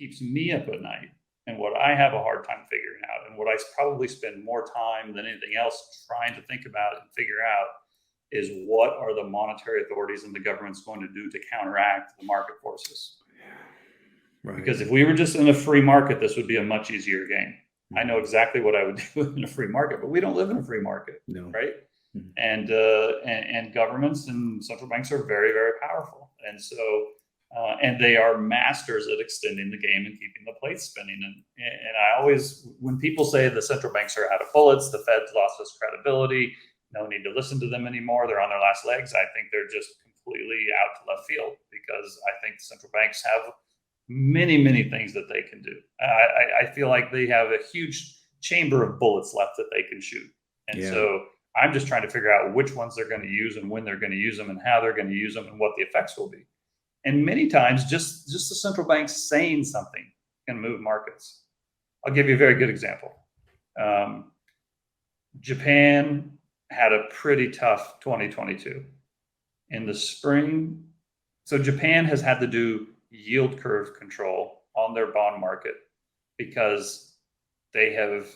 keeps me up at night and what I have a hard time figuring out and what I probably spend more time than anything else trying to think about and figure out is what are the monetary authorities and the government's going to do to counteract the market forces. Right. Because if we were just in a free market, this would be a much easier game. Mm-hmm. I know exactly what I would do in a free market, but we don't live in a free market, right? Mm-hmm. And governments and central banks are very, very powerful. And so, and they are masters at extending the game and keeping the plates spinning. And I always, when people say the central banks are out of bullets, the Fed's lost its credibility, no need to listen to them anymore, they're on their last legs, I think they're just completely out to left field, because I think central banks have many, many things that they can do. I feel like they have a huge chamber of bullets left that they can shoot. And so I'm just trying to figure out which ones they're going to use and when they're going to use them and how they're going to use them and what the effects will be. And many times just the central bank saying something can move markets. I'll give you a very good example. Japan had a pretty tough 2022. In the spring, so Japan has had to do yield curve control on their bond market because they have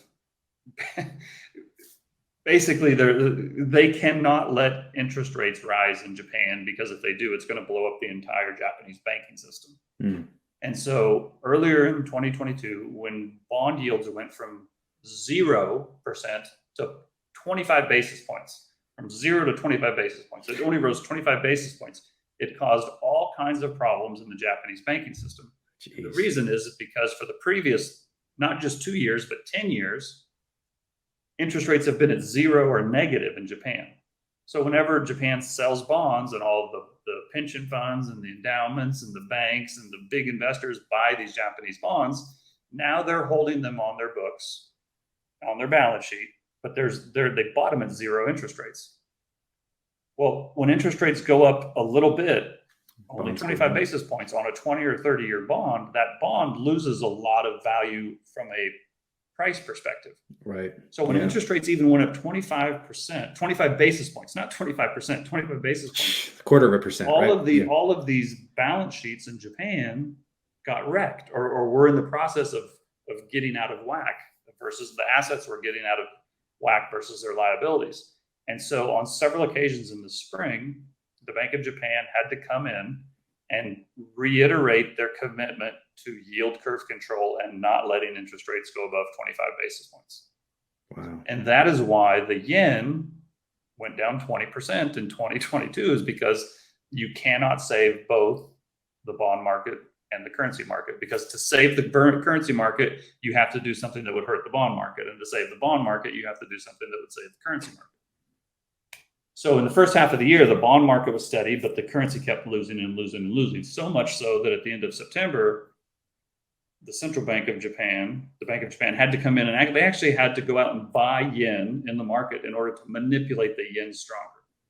basically they cannot let interest rates rise in Japan, because if they do, it's going to blow up the entire Japanese banking system. And so earlier in 2022, when bond yields went from 0% to 25 basis points, from 0 to 25 basis points, it only rose 25 basis points. It caused all kinds of problems in the Japanese banking system. The reason is because for the previous, not just 2 years, but 10 years, interest rates have been at 0 or negative in Japan. So whenever Japan sells bonds and all the pension funds and the endowments and the banks and the big investors buy these Japanese bonds, now they're holding them on their books, on their balance sheet, but they bought them at 0 interest rates. Well, when interest rates go up a little bit, only 25 basis points on a 20 or 30-year bond, that bond loses a lot of value from a price perspective. Right. So when interest rates even went up 25%, 25 basis points, not 25%, 25 basis points. Quarter of a percent. All of these balance sheets in Japan got wrecked or were in the process of getting out of whack, versus the assets were getting out of whack versus their liabilities. And so on several occasions in the spring, the Bank of Japan had to come in and reiterate their commitment to yield curve control and not letting interest rates go above 25 basis points. Wow. And that is why the yen went down 20% in 2022, is because you cannot save both the bond market and the currency market, because to save the currency market, you have to do something that would hurt the bond market. And to save the bond market, you have to do something that would save the currency market. So in the first half of the year, the bond market was steady, but the currency kept losing and losing and losing, so much so that at the end of September, the Central Bank of Japan, the Bank of Japan, had to come in and they actually had to go out and buy yen in the market in order to manipulate the yen stronger.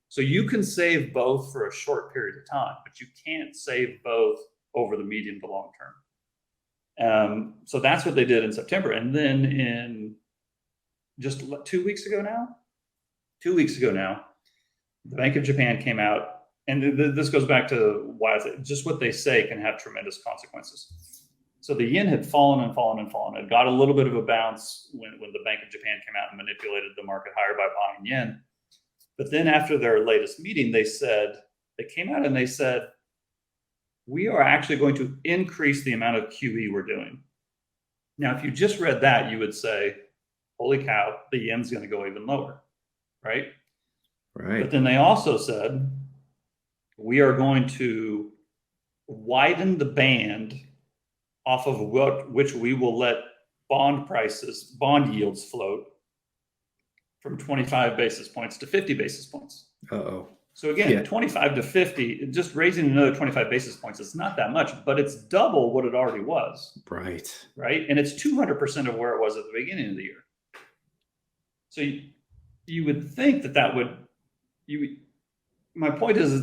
So you can save both for a short period of time, but you can't save both over the medium to long term. So that's what they did in September. And then in just 2 weeks ago now, the Bank of Japan came out, and this goes back to why just what they say can have tremendous consequences. So the yen had fallen and fallen and fallen. It got a little bit of a bounce when the Bank of Japan came out and manipulated the market higher by buying yen. But then after their latest meeting, they came out and they said, we are actually going to increase the amount of QE we're doing. Now, if you just read that, you would say, holy cow, the yen's going to go even lower, right? Right. But then they also said, we are going to widen the band off of which we will let bond yields float from 25 basis points to 50 basis points. Uh-oh. So again, 25 to 50, just raising another 25 basis points, it's not that much, but it's double what it already was. Right. Right. And it's 200% of where it was at the beginning of the year. So you would think that would, my point is,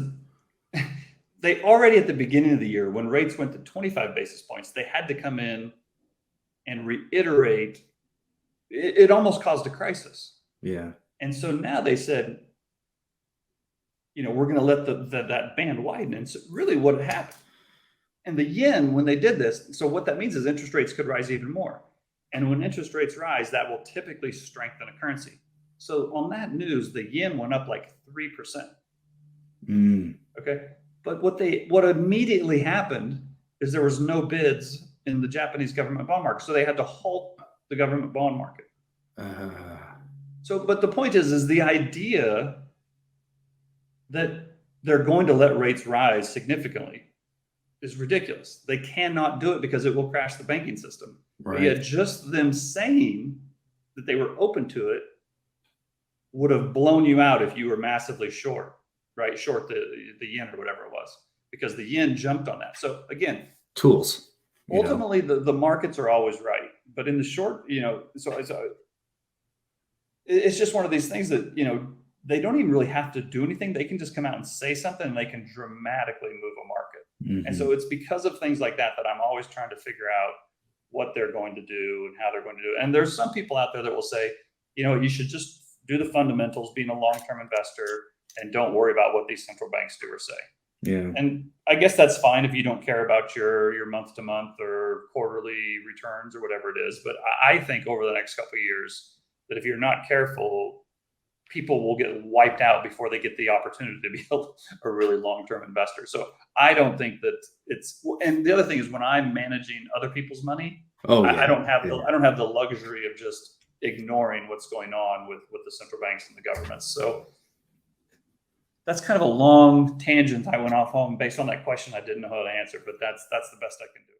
they already at the beginning of the year, when rates went to 25 basis points, they had to come in and reiterate. It almost caused a crisis. Yeah. And so now they said, we're going to let that band widen. And so really what happened And the yen, when they did this, so what that means is interest rates could rise even more. And when interest rates rise, that will typically strengthen a currency. So on that news, the yen went up like 3%. Okay. But what immediately happened is there was no bids in the Japanese government bond market. So they had to halt the government bond market. But the point is the idea that they're going to let rates rise significantly is ridiculous. They cannot do it because it will crash the banking system. Right. But yet just them saying that they were open to it would have blown you out if you were massively short, right? Short the yen or whatever it was, because the yen jumped on that. So again, tools. Ultimately, the markets are always right. But in the short, so it's just one of these things that, they don't even really have to do anything. They can just come out and say something and they can dramatically move a market. Mm-hmm. And so it's because of things like that I'm always trying to figure out what they're going to do and how they're going to do it. And there's some people out there that will say, you should just do the fundamentals, being a long-term investor, and don't worry about what these central banks do or say. Yeah. And I guess that's fine if you don't care about your month-to-month or quarterly returns or whatever it is. But I think over the next couple of years that if you're not careful, people will get wiped out before they get the opportunity to be a really long-term investor. So I don't think that and the other thing is when I'm managing other people's money, I don't have the luxury of just ignoring what's going on with the central banks and the governments. So that's kind of a long tangent I went off on based on that question I didn't know how to answer, but that's the best I can do.